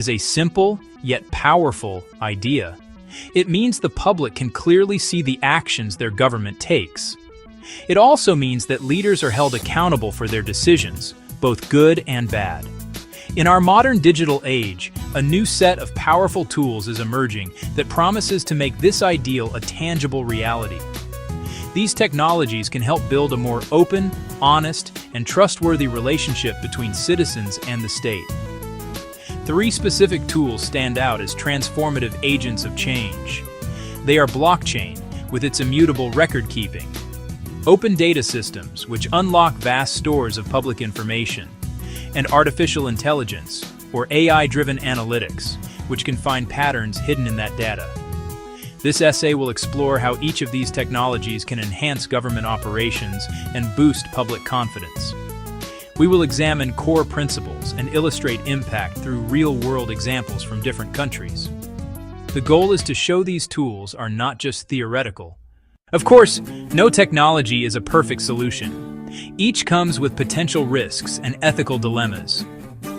is a simple yet powerful idea. It means the public can clearly see the actions their government takes. It also means that leaders are held accountable for their decisions, both good and bad. In our modern digital age, a new set of powerful tools is emerging that promises to make this ideal a tangible reality. These technologies can help build a more open, honest, and trustworthy relationship between citizens and the state. Three specific tools stand out as transformative agents of change. They are blockchain, with its immutable record-keeping; open data systems, which unlock vast stores of public information; and artificial intelligence, or AI-driven analytics, which can find patterns hidden in that data. This essay will explore how each of these technologies can enhance government operations and boost public confidence. We will examine core principles and illustrate impact through real-world examples from different countries. The goal is to show these tools are not just theoretical. Of course, no technology is a perfect solution. Each comes with potential risks and ethical dilemmas.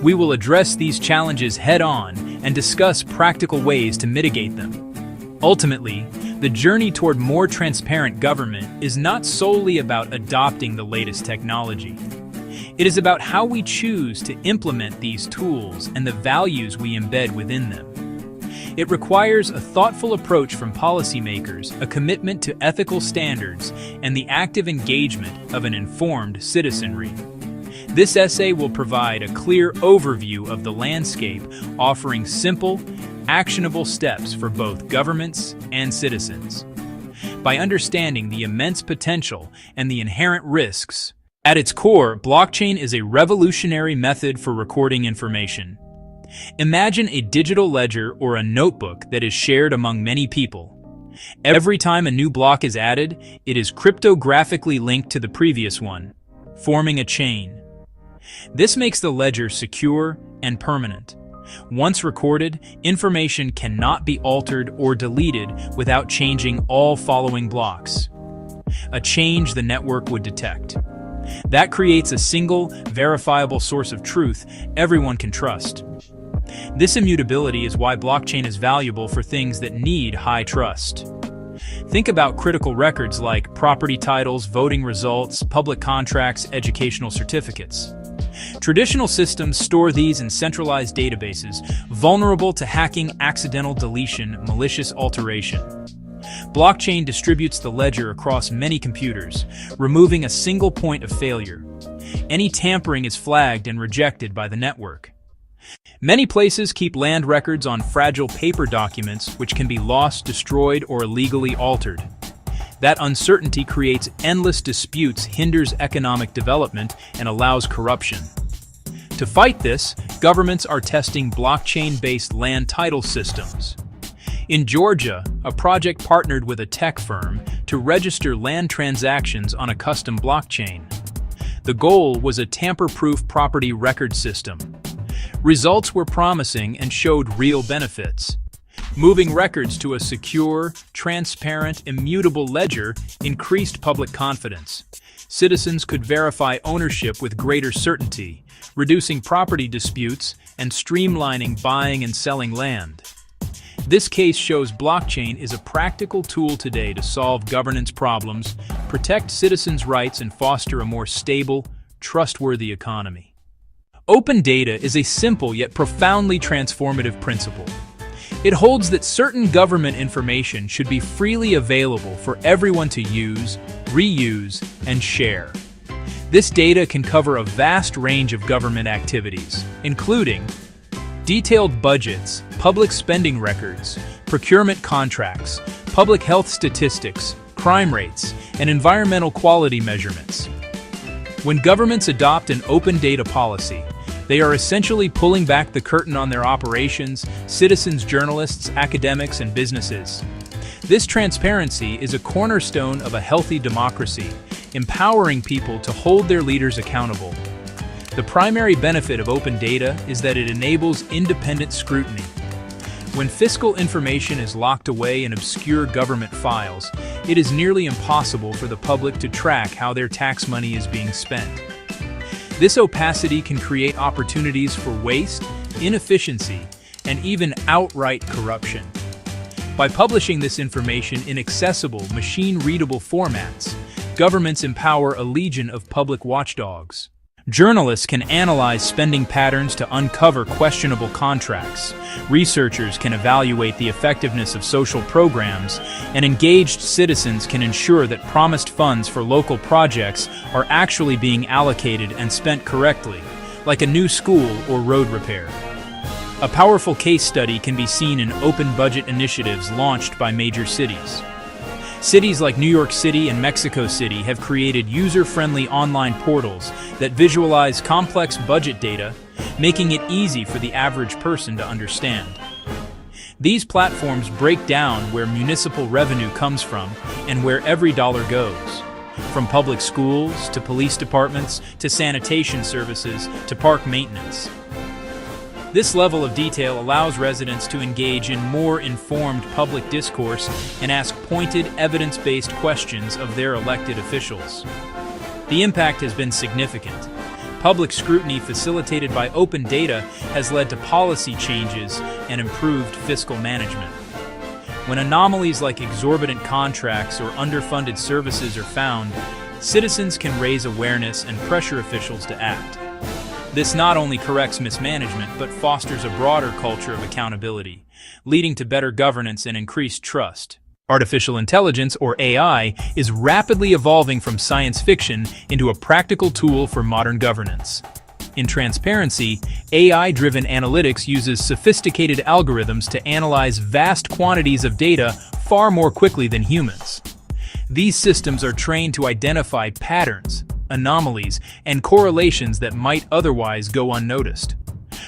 We will address these challenges head-on and discuss practical ways to mitigate them. Ultimately, the journey toward more transparent government is not solely about adopting the latest technology. It is about how we choose to implement these tools and the values we embed within them. It requires a thoughtful approach from policymakers, a commitment to ethical standards, and the active engagement of an informed citizenry. This essay will provide a clear overview of the landscape, offering simple, actionable steps for both governments and citizens. By understanding the immense potential and the inherent risks, at its core, blockchain is a revolutionary method for recording information. Imagine a digital ledger or a notebook that is shared among many people. Every time a new block is added, it is cryptographically linked to the previous one, forming a chain. This makes the ledger secure and permanent. Once recorded, information cannot be altered or deleted without changing all following blocks, a change the network would detect. That creates a single, verifiable source of truth everyone can trust. This immutability is why blockchain is valuable for things that need high trust. Think about critical records like property titles, voting results, public contracts, educational certificates. Traditional systems store these in centralized databases, vulnerable to hacking, accidental deletion, malicious alteration. Blockchain distributes the ledger across many computers, removing a single point of failure. Any tampering is flagged and rejected by the network. Many places keep land records on fragile paper documents which can be lost, destroyed, or illegally altered. That uncertainty creates endless disputes, hinders economic development, and allows corruption. To fight this, governments are testing blockchain-based land title systems. In Georgia, a project partnered with a tech firm to register land transactions on a custom blockchain. The goal was a tamper-proof property record system. Results were promising and showed real benefits. Moving records to a secure, transparent, immutable ledger increased public confidence. Citizens could verify ownership with greater certainty, reducing property disputes and streamlining buying and selling land. This case shows blockchain is a practical tool today to solve governance problems, protect citizens' rights, and foster a more stable, trustworthy economy. Open data is a simple yet profoundly transformative principle. It holds that certain government information should be freely available for everyone to use, reuse, and share. This data can cover a vast range of government activities, including detailed budgets, public spending records, procurement contracts, public health statistics, crime rates, and environmental quality measurements. When governments adopt an open data policy, they are essentially pulling back the curtain on their operations, citizens, journalists, academics, and businesses. This transparency is a cornerstone of a healthy democracy, empowering people to hold their leaders accountable. The primary benefit of open data is that it enables independent scrutiny. When fiscal information is locked away in obscure government files, it is nearly impossible for the public to track how their tax money is being spent. This opacity can create opportunities for waste, inefficiency, and even outright corruption. By publishing this information in accessible, machine-readable formats, governments empower a legion of public watchdogs. Journalists can analyze spending patterns to uncover questionable contracts. Researchers can evaluate the effectiveness of social programs, and engaged citizens can ensure that promised funds for local projects are actually being allocated and spent correctly, like a new school or road repair. A powerful case study can be seen in open budget initiatives launched by major cities. Cities like New York City and Mexico City have created user-friendly online portals that visualize complex budget data, making it easy for the average person to understand. These platforms break down where municipal revenue comes from and where every dollar goes, from public schools to police departments to sanitation services to park maintenance. This level of detail allows residents to engage in more informed public discourse and ask pointed, evidence-based questions of their elected officials. The impact has been significant. Public scrutiny facilitated by open data has led to policy changes and improved fiscal management. When anomalies like exorbitant contracts or underfunded services are found, citizens can raise awareness and pressure officials to act. This not only corrects mismanagement, but fosters a broader culture of accountability, leading to better governance and increased trust. Artificial intelligence, or AI, is rapidly evolving from science fiction into a practical tool for modern governance. In transparency, AI-driven analytics uses sophisticated algorithms to analyze vast quantities of data far more quickly than humans. These systems are trained to identify patterns, anomalies, and correlations that might otherwise go unnoticed.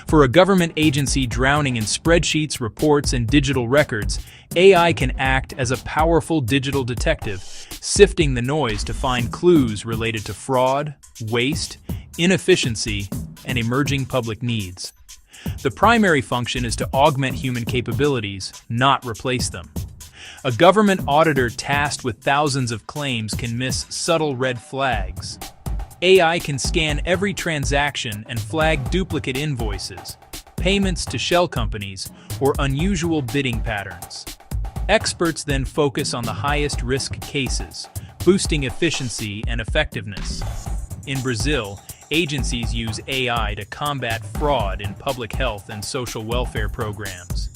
For a government agency drowning in spreadsheets, reports, and digital records, AI can act as a powerful digital detective, sifting the noise to find clues related to fraud, waste, inefficiency, and emerging public needs. The primary function is to augment human capabilities, not replace them. A government auditor tasked with thousands of claims can miss subtle red flags. AI can scan every transaction and flag duplicate invoices, payments to shell companies, or unusual bidding patterns. Experts then focus on the highest risk cases, boosting efficiency and effectiveness. In Brazil, agencies use AI to combat fraud in public health and social welfare programs.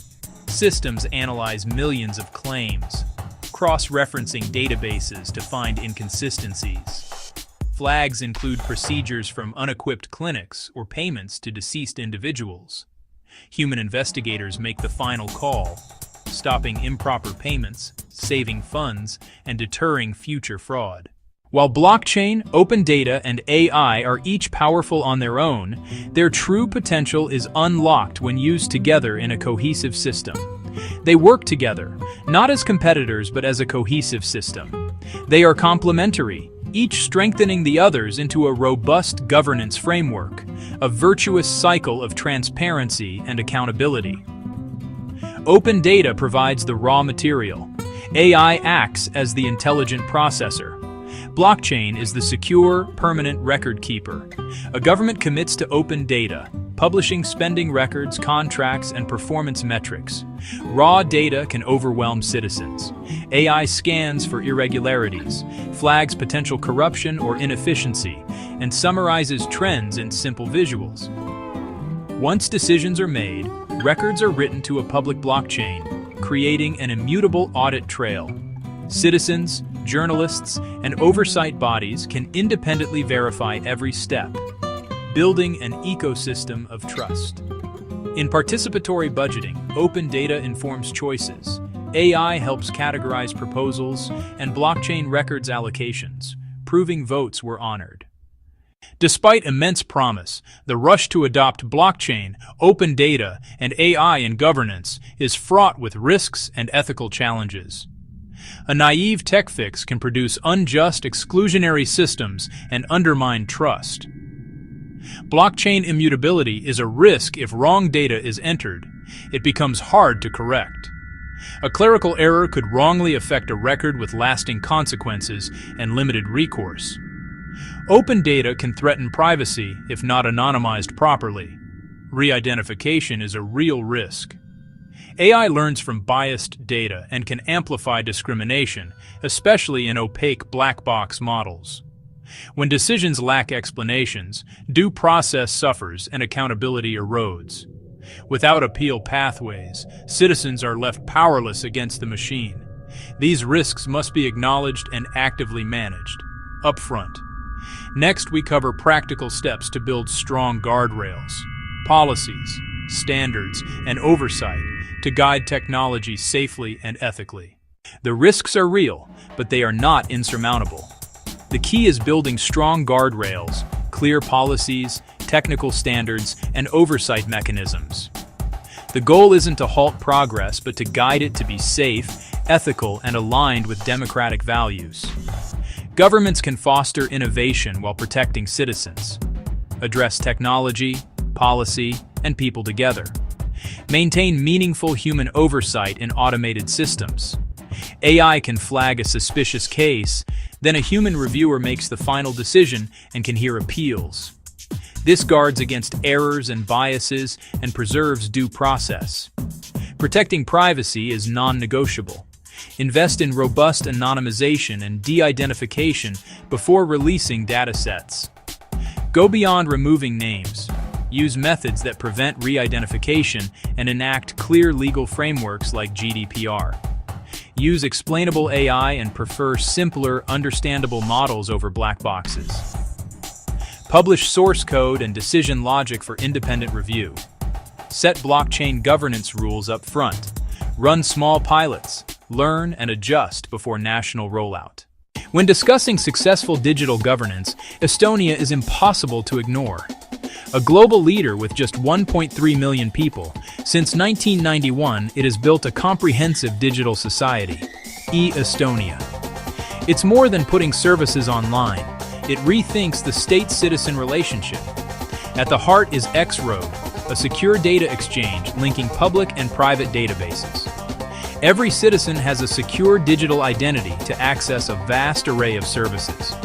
Systems analyze millions of claims, cross-referencing databases to find inconsistencies. Flags include procedures from unequipped clinics or payments to deceased individuals. Human investigators make the final call, stopping improper payments, saving funds, and deterring future fraud. While blockchain, open data, and AI are each powerful on their own, their true potential is unlocked when used together in a cohesive system. They work together, not as competitors but as a cohesive system. They are complementary, each strengthening the others into a robust governance framework, a virtuous cycle of transparency and accountability. Open data provides the raw material. AI acts as the intelligent processor. Blockchain is the secure, permanent record keeper. A government commits to open data, publishing spending records, contracts, and performance metrics. Raw data can overwhelm citizens. AI scans for irregularities, flags potential corruption or inefficiency, and summarizes trends in simple visuals. Once decisions are made, records are written to a public blockchain, creating an immutable audit trail. Citizens, journalists, and oversight bodies can independently verify every step, building an ecosystem of trust. In participatory budgeting, open data informs choices. AI helps categorize proposals, and blockchain records allocations, proving votes were honored. Despite immense promise, the rush to adopt blockchain, open data, and AI in governance is fraught with risks and ethical challenges. A naive tech fix can produce unjust, exclusionary systems and undermine trust. Blockchain immutability is a risk if wrong data is entered. It becomes hard to correct. A clerical error could wrongly affect a record with lasting consequences and limited recourse. Open data can threaten privacy if not anonymized properly. Re-identification is a real risk. AI learns from biased data and can amplify discrimination, especially in opaque black box models. When decisions lack explanations, due process suffers and accountability erodes. Without appeal pathways, citizens are left powerless against the machine. These risks must be acknowledged and actively managed, upfront. Next, we cover practical steps to build strong guardrails, policies, standards, and oversight to guide technology safely and ethically. The risks are real, but they are not insurmountable. The key is building strong guardrails, clear policies, technical standards, and oversight mechanisms. The goal isn't to halt progress, but to guide it to be safe, ethical, and aligned with democratic values. Governments can foster innovation while protecting citizens, address technology, policy, and people together, maintain meaningful human oversight in automated systems. AI can flag a suspicious case, then a human reviewer makes the final decision and can hear appeals. This guards against errors and biases and preserves due process. Protecting privacy is non-negotiable. Invest in robust anonymization and de-identification before releasing datasets. Go beyond removing names. Use methods that prevent re-identification and enact clear legal frameworks like GDPR. Use explainable AI and prefer simpler, understandable models over black boxes. Publish source code and decision logic for independent review. Set blockchain governance rules up front. Run small pilots. Learn and adjust before national rollout. When discussing successful digital governance, Estonia is impossible to ignore. A global leader with just 1.3 million people, since 1991 it has built a comprehensive digital society, e-Estonia. It's more than putting services online. It rethinks the state-citizen relationship. At the heart is X-Road, a secure data exchange linking public and private databases. Every citizen has a secure digital identity to access a vast array of services.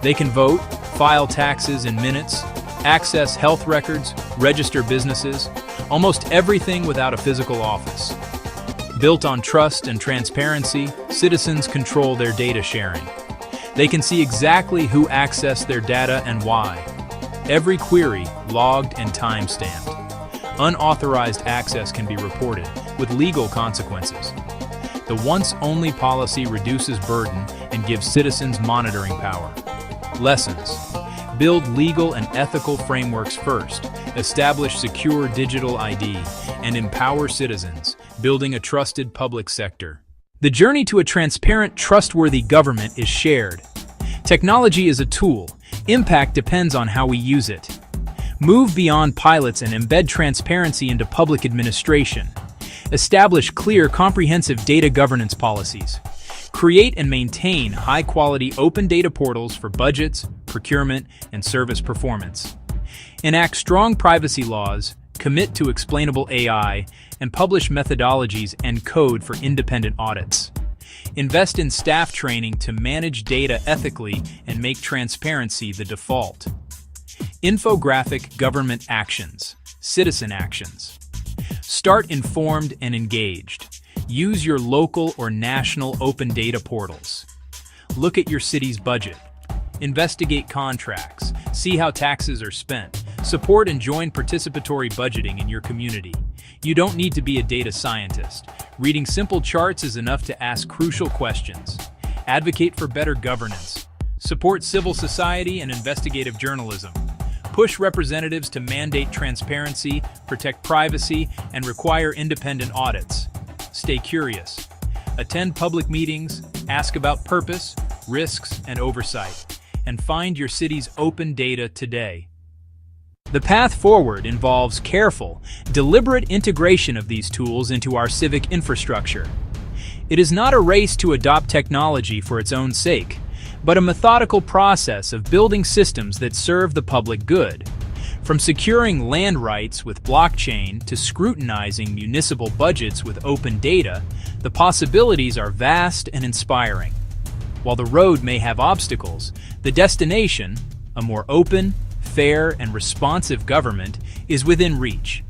They can vote, file taxes in minutes, access health records, register businesses, almost everything without a physical office. Built on trust and transparency, citizens control their data sharing. They can see exactly who accessed their data and why. Every query logged and time-stamped. Unauthorized access can be reported, with legal consequences. The once-only policy reduces burden and gives citizens monitoring power. Lessons. Build legal and ethical frameworks first, establish secure digital ID, and empower citizens, building a trusted public sector. The journey to a transparent, trustworthy government is shared. Technology is a tool. Impact depends on how we use it. Move beyond pilots and embed transparency into public administration. Establish clear, comprehensive data governance policies. Create and maintain high-quality open data portals for budgets, procurement, and service performance. Enact strong privacy laws, commit to explainable AI, and publish methodologies and code for independent audits. Invest in staff training to manage data ethically and make transparency the default. Infographic government actions, citizen actions. Start informed and engaged. Use your local or national open data portals. Look at your city's budget. Investigate contracts. See how taxes are spent. Support and join participatory budgeting in your community. You don't need to be a data scientist. Reading simple charts is enough to ask crucial questions. Advocate for better governance. Support civil society and investigative journalism. Push representatives to mandate transparency, protect privacy, and require independent audits. Stay curious. Attend public meetings, ask about purpose, risks, and oversight, and find your city's open data today. The path forward involves careful, deliberate integration of these tools into our civic infrastructure. It is not a race to adopt technology for its own sake, but a methodical process of building systems that serve the public good. From securing land rights with blockchain to scrutinizing municipal budgets with open data, the possibilities are vast and inspiring. While the road may have obstacles, the destination, a more open, fair, and responsive government, is within reach.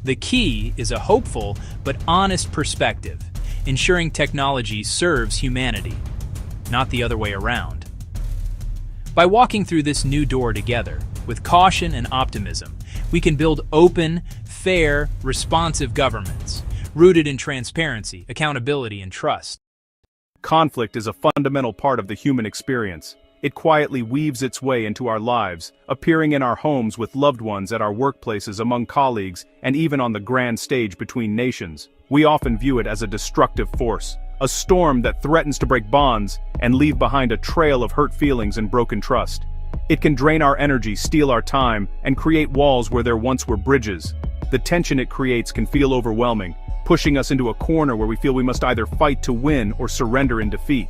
The key is a hopeful but honest perspective, ensuring technology serves humanity, not the other way around. By walking through this new door together, with caution and optimism, we can build open, fair, responsive governments, rooted in transparency, accountability, and trust. Conflict is a fundamental part of the human experience. It quietly weaves its way into our lives, appearing in our homes with loved ones, at our workplaces, among colleagues, and even on the grand stage between nations. We often view it as a destructive force, a storm that threatens to break bonds and leave behind a trail of hurt feelings and broken trust. It can drain our energy, steal our time, and create walls where there once were bridges. The tension it creates can feel overwhelming, pushing us into a corner where we feel we must either fight to win or surrender in defeat.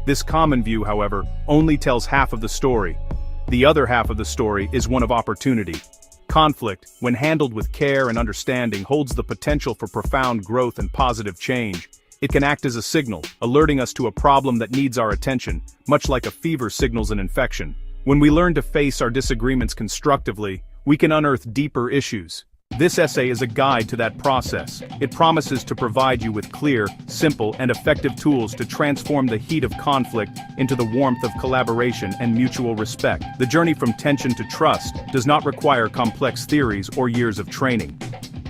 This common view, however, only tells half of the story. The other half of the story is one of opportunity. Conflict, when handled with care and understanding, holds the potential for profound growth and positive change. It can act as a signal, alerting us to a problem that needs our attention, much like a fever signals an infection. When we learn to face our disagreements constructively, we can unearth deeper issues. This essay is a guide to that process. It promises to provide you with clear, simple, and effective tools to transform the heat of conflict into the warmth of collaboration and mutual respect. The journey from tension to trust does not require complex theories or years of training.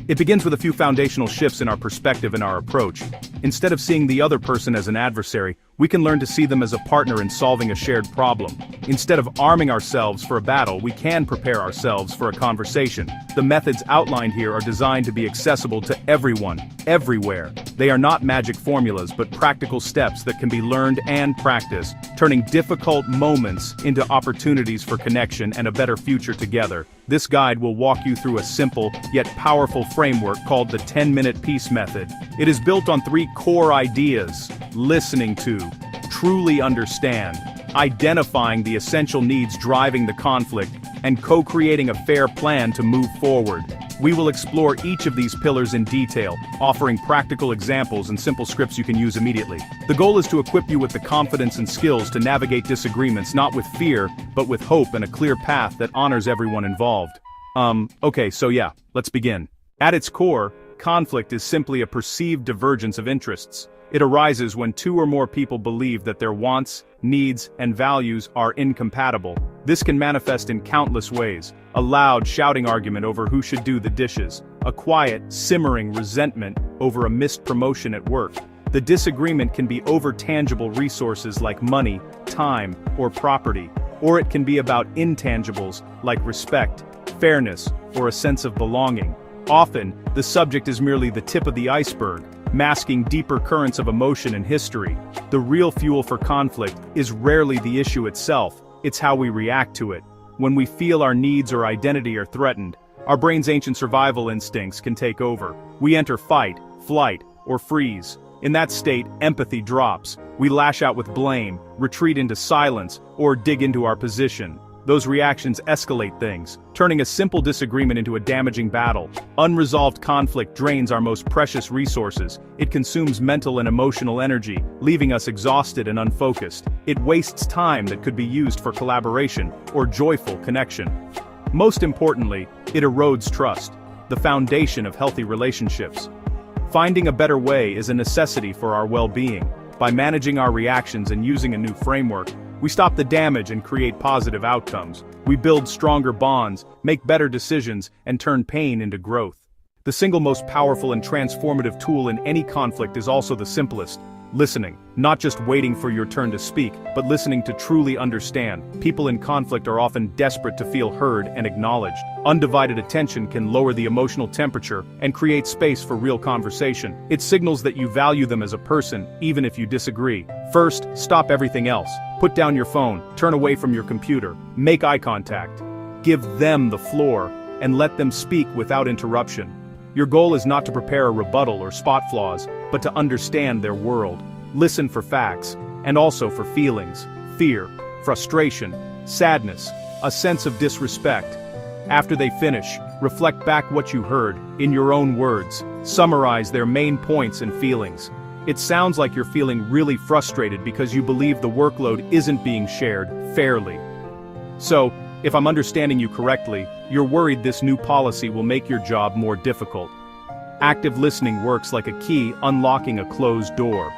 It begins with a few foundational shifts in our perspective and our approach. Instead of seeing the other person as an adversary, we can learn to see them as a partner in solving a shared problem. Instead of arming ourselves for a battle, we can prepare ourselves for a conversation. The methods outlined here are designed to be accessible to everyone, everywhere. They are not magic formulas, but practical steps that can be learned and practiced, turning difficult moments into opportunities for connection and a better future together. This guide will walk you through a simple, yet powerful framework called the 10-minute peace method. It is built on 3 core ideas: listening to, truly understand, identifying the essential needs driving the conflict, and co-creating a fair plan to move forward. We will explore each of these pillars in detail, offering practical examples and simple scripts you can use immediately. The goal is to equip you with the confidence and skills to navigate disagreements not with fear, but with hope and a clear path that honors everyone involved. Okay, so yeah, let's begin. At its core, conflict is simply a perceived divergence of interests. It arises when 2 or more people believe that their wants, needs, and values are incompatible. This can manifest in countless ways: a loud, shouting argument over who should do the dishes, a quiet, simmering resentment over a missed promotion at work. The disagreement can be over tangible resources like money, time, or property, or it can be about intangibles like respect, fairness, or a sense of belonging. Often, the subject is merely the tip of the iceberg, masking deeper currents of emotion and history. The real fuel for conflict is rarely the issue itself, it's how we react to it. When we feel our needs or identity are threatened, our brain's ancient survival instincts can take over. We enter fight, flight, or freeze. In that state, empathy drops. We lash out with blame, retreat into silence, or dig into our position. Those reactions escalate things, turning a simple disagreement into a damaging battle. Unresolved conflict drains our most precious resources. It consumes mental and emotional energy, leaving us exhausted and unfocused. It wastes time that could be used for collaboration or joyful connection. Most importantly, it erodes trust, the foundation of healthy relationships. Finding a better way is a necessity for our well-being. By managing our reactions and using a new framework, we stop the damage and create positive outcomes. We build stronger bonds, make better decisions, and turn pain into growth. The single most powerful and transformative tool in any conflict is also the simplest: listening. Not just waiting for your turn to speak, but listening to truly understand. People in conflict are often desperate to feel heard and acknowledged. Undivided attention can lower the emotional temperature and create space for real conversation. It signals that you value them as a person, even if you disagree. First, stop everything else. Put down your phone, turn away from your computer, make eye contact. Give them the floor, and let them speak without interruption. Your goal is not to prepare a rebuttal or spot flaws, but to understand their world. Listen for facts, and also for feelings: fear, frustration, sadness, a sense of disrespect. After they finish, reflect back what you heard, in your own words. Summarize their main points and feelings. It sounds like you're feeling really frustrated because you believe the workload isn't being shared fairly. So, If I'm understanding you correctly, you're worried this new policy will make your job more difficult. Active listening works like a key unlocking a closed door.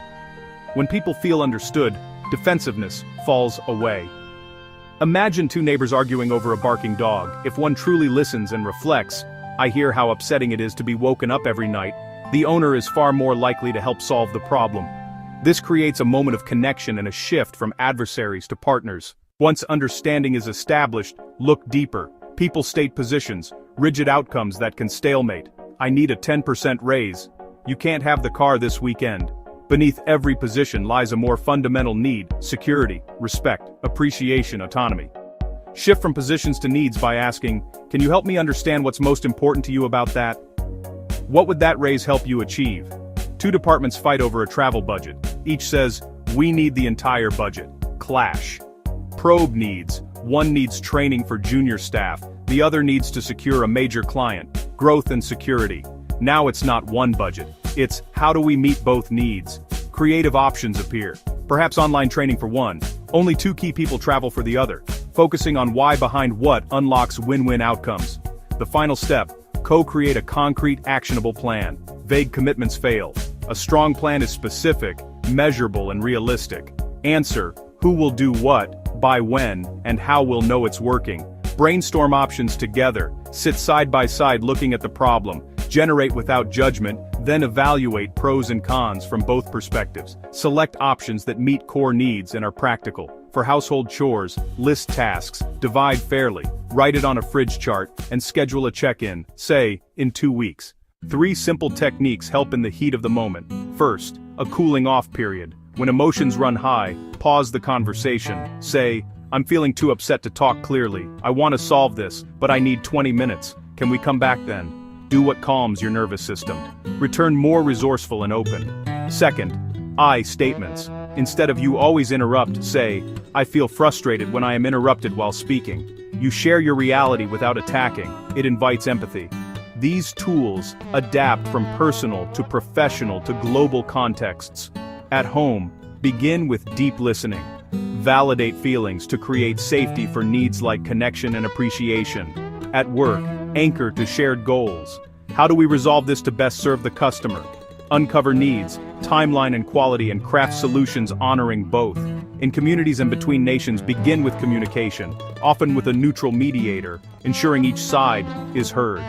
When people feel understood, defensiveness falls away. Imagine two neighbors arguing over a barking dog. If one truly listens and reflects, I hear how upsetting it is to be woken up every night, the owner is far more likely to help solve the problem. This creates a moment of connection and a shift from adversaries to partners. Once understanding is established, look deeper. People state positions, rigid outcomes that can stalemate. I need a 10% raise. You can't have the car this weekend. Beneath every position lies a more fundamental need: security, respect, appreciation, autonomy. Shift from positions to needs by asking, can you help me understand what's most important to you about that? What would that raise help you achieve? Two departments fight over a travel budget. Each says, we need the entire budget. Clash. Probe needs. One needs training for junior staff, the other needs to secure a major client. Growth and security. Now it's not one budget. It's, how do we meet both needs? Creative options appear. Perhaps online training for one. Only two key people travel for the other. Focusing on why behind what unlocks win-win outcomes. The final step, co-create a concrete, actionable plan. Vague commitments fail. A strong plan is specific, measurable, and realistic. Answer, who will do what, by when, and how we'll know it's working. Brainstorm options together. Sit side by side looking at the problem. Generate without judgment, then evaluate pros and cons from both perspectives. Select options that meet core needs and are practical. For household chores, list tasks, divide fairly, write it on a fridge chart, and schedule a check-in, say, in 2 weeks. 3 simple techniques help in the heat of the moment. First, a cooling off period. When emotions run high, pause the conversation. Say, I'm feeling too upset to talk clearly. I want to solve this, but I need 20 minutes. Can we come back then? Do what calms your nervous system. Return more resourceful and open. Second, I statements. Instead of you always interrupt, say, I feel frustrated when I am interrupted while speaking. You share your reality without attacking. It invites empathy. These tools adapt from personal to professional to global contexts. At home, begin with deep listening. Validate feelings to create safety for needs like connection and appreciation. At work, anchor to shared goals. How do we resolve this to best serve the customer? Uncover needs, timeline and quality, and craft solutions honoring both. In communities and between nations, begin with communication, often with a neutral mediator, ensuring each side is heard.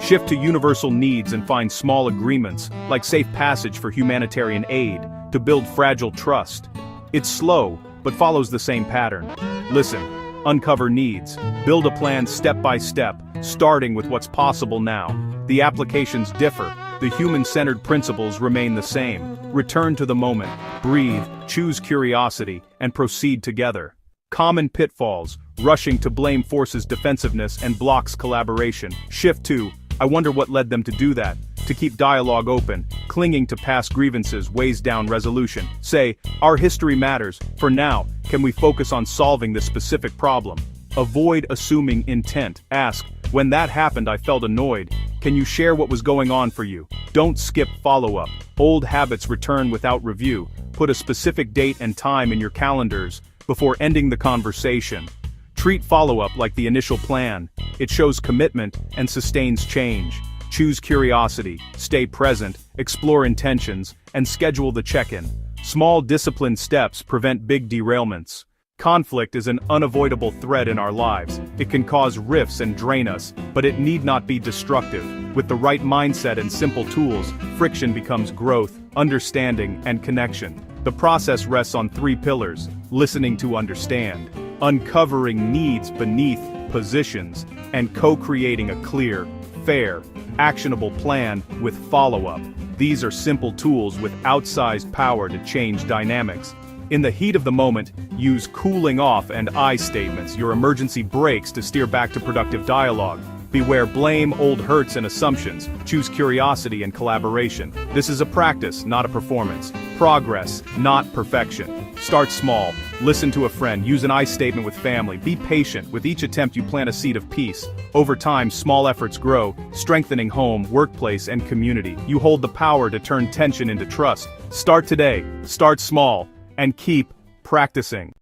Shift to universal needs and find small agreements, like safe passage for humanitarian aid, to build fragile trust. It's slow, but follows the same pattern. Listen, uncover needs, build a plan step by step, starting with what's possible now. The applications differ, the human-centered principles remain the same. Return to the moment, breathe, choose curiosity, and proceed together. Common pitfalls, rushing to blame forces defensiveness and blocks collaboration. Shift to, I wonder what led them to do that. To keep dialogue open, clinging to past grievances weighs down resolution. Say, our history matters. For now, can we focus on solving this specific problem? Avoid assuming intent. Ask, when that happened I felt annoyed. Can you share what was going on for you? Don't skip follow-up. Old habits return without review. Put a specific date and time in your calendars before ending the conversation. Treat follow-up like the initial plan. It shows commitment and sustains change. Choose curiosity, stay present, explore intentions, and schedule the check-in. Small disciplined steps prevent big derailments. Conflict is an unavoidable threat in our lives. It can cause rifts and drain us, but it need not be destructive. With the right mindset and simple tools, friction becomes growth, understanding, and connection. The process rests on 3 pillars: listening to understand, uncovering needs beneath positions, and co-creating a clear, fair, actionable plan with follow-up. These are simple tools with outsized power to change dynamics. In the heat of the moment, use cooling off and I statements, your emergency brakes, to steer back to productive dialogue. Beware blame, old hurts, and assumptions. Choose curiosity and collaboration. This is a practice, not a performance. Progress, not perfection. Start small. Listen to a friend. Use an I statement with family. Be patient. With each attempt you plant a seed of peace. Over time, small efforts grow, strengthening home, workplace, and community. You hold the power to turn tension into trust. Start today. Start small. And keep practicing.